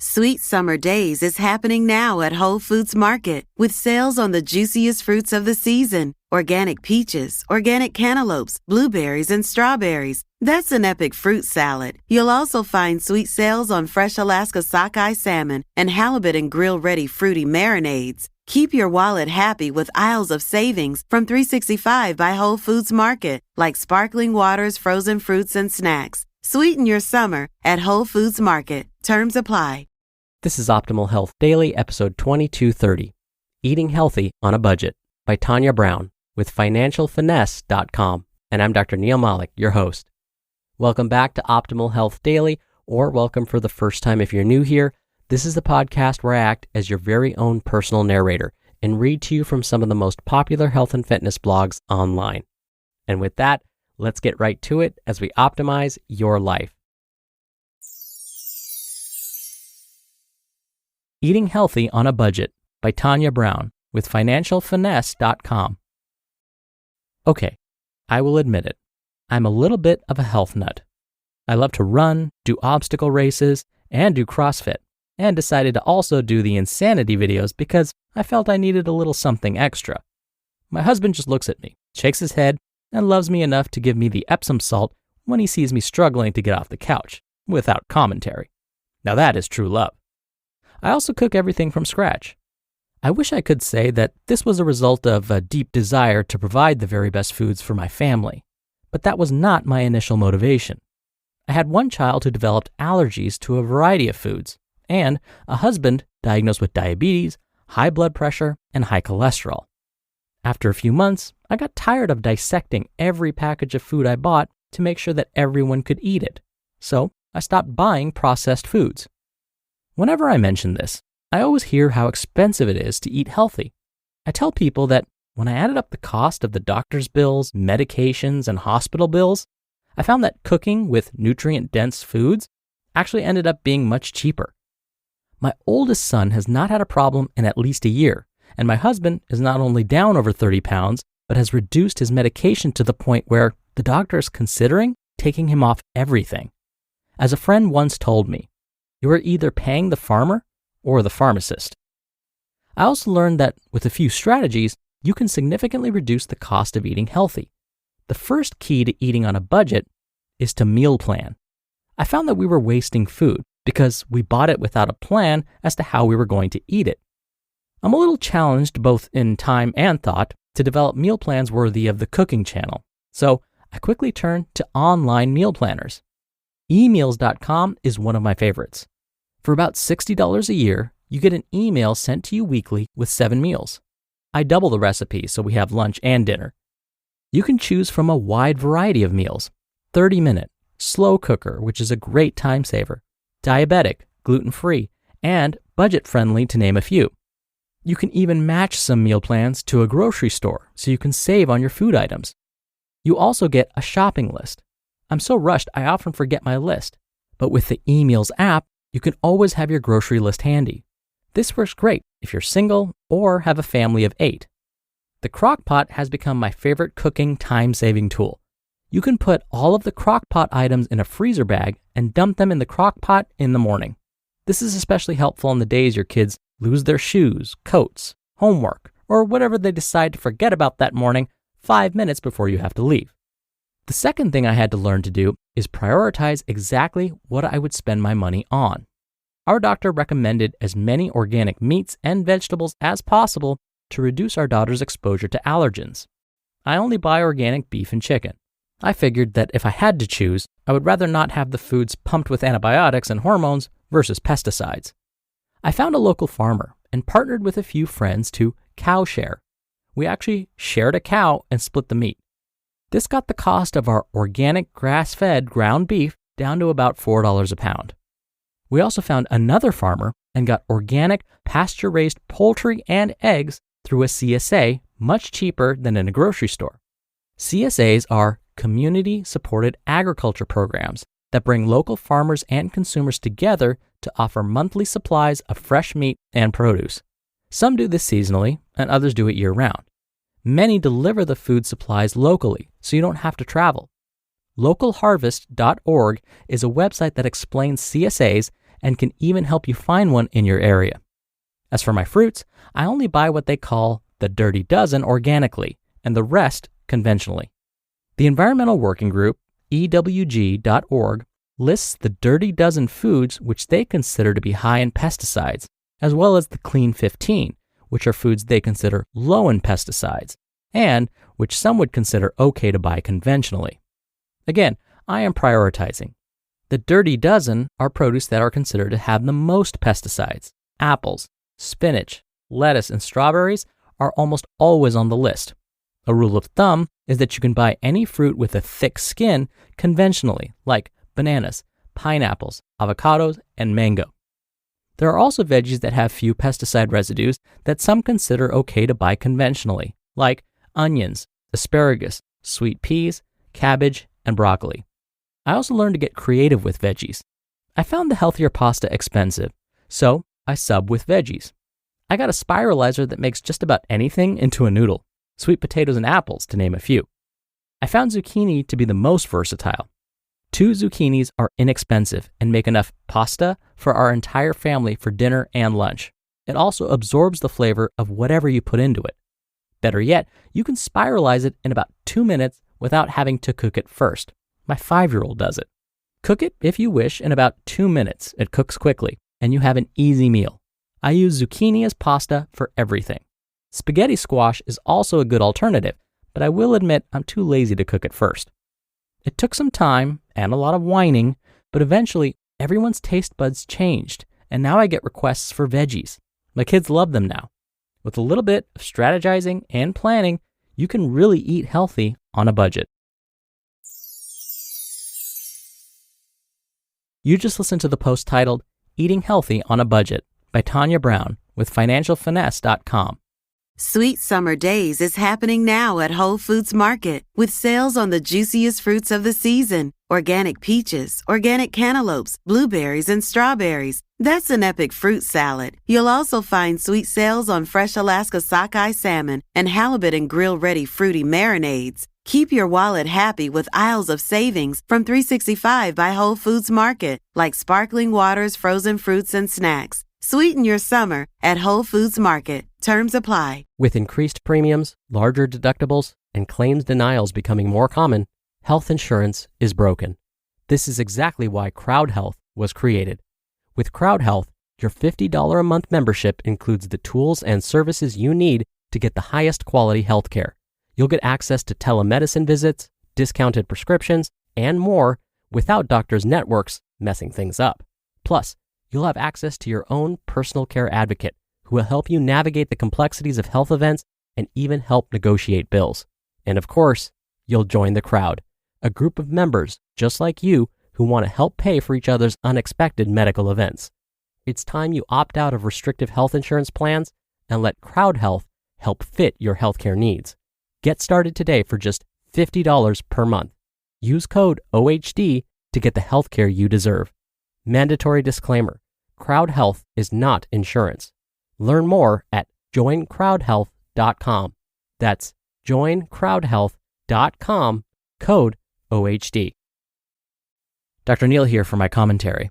Sweet Summer Days is happening now at Whole Foods Market with sales on the juiciest fruits of the season. Organic peaches, organic cantaloupes, blueberries, and strawberries. That's an epic fruit salad. You'll also find sweet sales on fresh Alaska sockeye salmon and halibut and grill-ready fruity marinades. Keep your wallet happy with aisles of savings from $3.65 by Whole Foods Market, like sparkling waters, frozen fruits, and snacks. Sweeten your summer at Whole Foods Market. Terms apply. This is Optimal Health Daily, episode 2230, Eating Healthy on a Budget by Tania Brown with financialfinesse.com. And I'm Dr. Neil Malik, your host. Welcome back to Optimal Health Daily, or welcome for the first time if you're new here. This is the podcast where I act as your very own personal narrator and read to you from some of the most popular health and fitness blogs online. And with that, let's get right to it as we optimize your life. Eating Healthy on a Budget by Tania Brown with financialfinesse.com. Okay, I will admit it. I'm a little bit of a health nut. I love to run, do obstacle races, and do CrossFit, and decided to also do the insanity videos because I felt I needed a little something extra. My husband just looks at me, shakes his head, and loves me enough to give me the Epsom salt when he sees me struggling to get off the couch, without commentary. Now that is true love. I also cook everything from scratch. I wish I could say that this was a result of a deep desire to provide the very best foods for my family, but that was not my initial motivation. I had one child who developed allergies to a variety of foods, and a husband diagnosed with diabetes, high blood pressure, and high cholesterol. After a few months, I got tired of dissecting every package of food I bought to make sure that everyone could eat it, so I stopped buying processed foods. Whenever I mention this, I always hear how expensive it is to eat healthy. I tell people that when I added up the cost of the doctor's bills, medications, and hospital bills, I found that cooking with nutrient-dense foods actually ended up being much cheaper. My oldest son has not had a problem in at least a year, and my husband is not only down over 30 pounds, but has reduced his medication to the point where the doctor is considering taking him off everything. As a friend once told me, you are either paying the farmer or the pharmacist. I also learned that with a few strategies, you can significantly reduce the cost of eating healthy. The first key to eating on a budget is to meal plan. I found that we were wasting food because we bought it without a plan as to how we were going to eat it. I'm a little challenged both in time and thought to develop meal plans worthy of the cooking channel, so I quickly turned to online meal planners. emeals.com is one of my favorites. For about $60 a year, you get an email sent to you weekly with 7 meals. I double the recipe so we have lunch and dinner. You can choose from a wide variety of meals: 30-minute, slow cooker, which is a great time saver, diabetic, gluten-free, and budget-friendly to name a few. You can even match some meal plans to a grocery store so you can save on your food items. You also get a shopping list. I'm so rushed I often forget my list, but with the eMeals app, you can always have your grocery list handy. This works great if you're single or have a family of 8. The Crock-Pot has become my favorite cooking time-saving tool. You can put all of the Crock-Pot items in a freezer bag and dump them in the Crock-Pot in the morning. This is especially helpful on the days your kids lose their shoes, coats, homework, or whatever they decide to forget about that morning 5 minutes before you have to leave. The second thing I had to learn to do is prioritize exactly what I would spend my money on. Our doctor recommended as many organic meats and vegetables as possible to reduce our daughter's exposure to allergens. I only buy organic beef and chicken. I figured that if I had to choose, I would rather not have the foods pumped with antibiotics and hormones versus pesticides. I found a local farmer and partnered with a few friends to cow share. We actually shared a cow and split the meat. This got the cost of our organic grass-fed ground beef down to about $4 a pound. We also found another farmer and got organic pasture-raised poultry and eggs through a CSA much cheaper than in a grocery store. CSAs are community-supported agriculture programs that bring local farmers and consumers together to offer monthly supplies of fresh meat and produce. Some do this seasonally, and others do it year-round. Many deliver the food supplies locally, so you don't have to travel. Localharvest.org is a website that explains CSAs and can even help you find one in your area. As for my fruits, I only buy what they call the Dirty Dozen organically and the rest conventionally. The Environmental Working Group, EWG.org, lists the Dirty Dozen foods which they consider to be high in pesticides, as well as the Clean 15, which are foods they consider low in pesticides, and which some would consider okay to buy conventionally. Again, I am prioritizing. The Dirty Dozen are produce that are considered to have the most pesticides. Apples, spinach, lettuce, and strawberries are almost always on the list. A rule of thumb is that you can buy any fruit with a thick skin conventionally, like bananas, pineapples, avocados, and mango. There are also veggies that have few pesticide residues that some consider okay to buy conventionally, like onions, asparagus, sweet peas, cabbage, and broccoli. I also learned to get creative with veggies. I found the healthier pasta expensive, so I sub with veggies. I got a spiralizer that makes just about anything into a noodle, sweet potatoes and apples to name a few. I found zucchini to be the most versatile. 2 zucchinis are inexpensive and make enough pasta for our entire family for dinner and lunch. It also absorbs the flavor of whatever you put into it. Better yet, you can spiralize it in about 2 minutes without having to cook it first. My 5-year-old does it. Cook it, if you wish, in about 2 minutes. It cooks quickly, and you have an easy meal. I use zucchini as pasta for everything. Spaghetti squash is also a good alternative, but I will admit I'm too lazy to cook it first. It took some time and a lot of whining, but eventually everyone's taste buds changed, and now I get requests for veggies. My kids love them now. With a little bit of strategizing and planning, you can really eat healthy on a budget. You just listened to the post titled Eating Healthy on a Budget by Tania Brown with financialfinesse.com. Sweet Summer Days is happening now at Whole Foods Market with sales on the juiciest fruits of the season. Organic peaches, organic cantaloupes, blueberries, and strawberries. That's an epic fruit salad. You'll also find sweet sales on fresh Alaska sockeye salmon and halibut and grill-ready fruity marinades. Keep your wallet happy with aisles of savings from $3.65 by Whole Foods Market, like sparkling waters, frozen fruits, and snacks. Sweeten your summer at Whole Foods Market. Terms apply. With increased premiums, larger deductibles, and claims denials becoming more common, health insurance is broken. This is exactly why Crowd Health was created. With Crowd Health, your $50 a month membership includes the tools and services you need to get the highest quality health care. You'll get access to telemedicine visits, discounted prescriptions, and more without doctors' networks messing things up. Plus, you'll have access to your own personal care advocate who will help you navigate the complexities of health events and even help negotiate bills. And of course, you'll join the crowd, a group of members just like you who want to help pay for each other's unexpected medical events. It's time you opt out of restrictive health insurance plans and let Crowd Health help fit your healthcare needs. Get started today for just $50 per month. Use code OHD to get the healthcare you deserve. Mandatory disclaimer: Crowd Health is not insurance. Learn more at joincrowdhealth.com. That's joincrowdhealth.com, code OHD. Dr. Neil here for my commentary.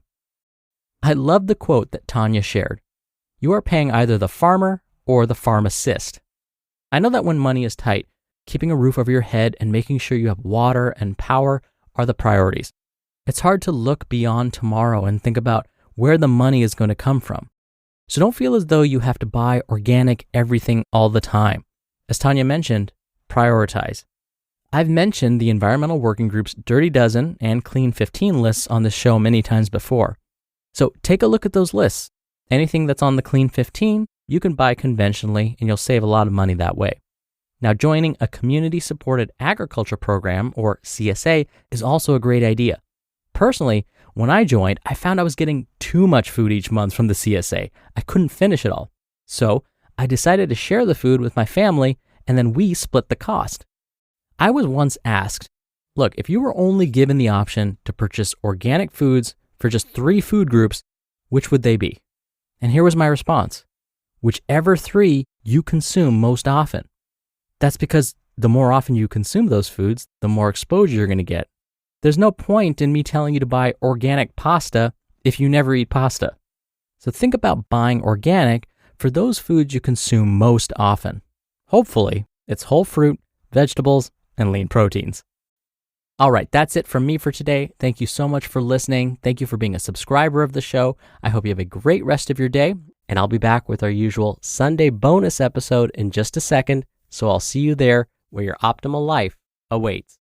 I love the quote that Tania shared. You are paying either the farmer or the pharmacist. I know that when money is tight, keeping a roof over your head and making sure you have water and power are the priorities. It's hard to look beyond tomorrow and think about where the money is going to come from. So don't feel as though you have to buy organic everything all the time. As Tania mentioned, prioritize. I've mentioned the Environmental Working Group's Dirty Dozen and Clean 15 lists on this show many times before. So take a look at those lists. Anything that's on the Clean 15, you can buy conventionally and you'll save a lot of money that way. Now, joining a community-supported agriculture program, or CSA, is also a great idea. Personally, when I joined, I found I was getting too much food each month from the CSA. I couldn't finish it all. So I decided to share the food with my family, and then we split the cost. I was once asked, look, if you were only given the option to purchase organic foods for just 3 food groups, which would they be? And here was my response: whichever 3 you consume most often. That's because the more often you consume those foods, the more exposure you're going to get. There's no point in me telling you to buy organic pasta if you never eat pasta. So think about buying organic for those foods you consume most often. Hopefully, it's whole fruit, vegetables, and lean proteins. All right, that's it from me for today. Thank you so much for listening. Thank you for being a subscriber of the show. I hope you have a great rest of your day, and I'll be back with our usual Sunday bonus episode in just a second. So I'll see you there where your optimal life awaits.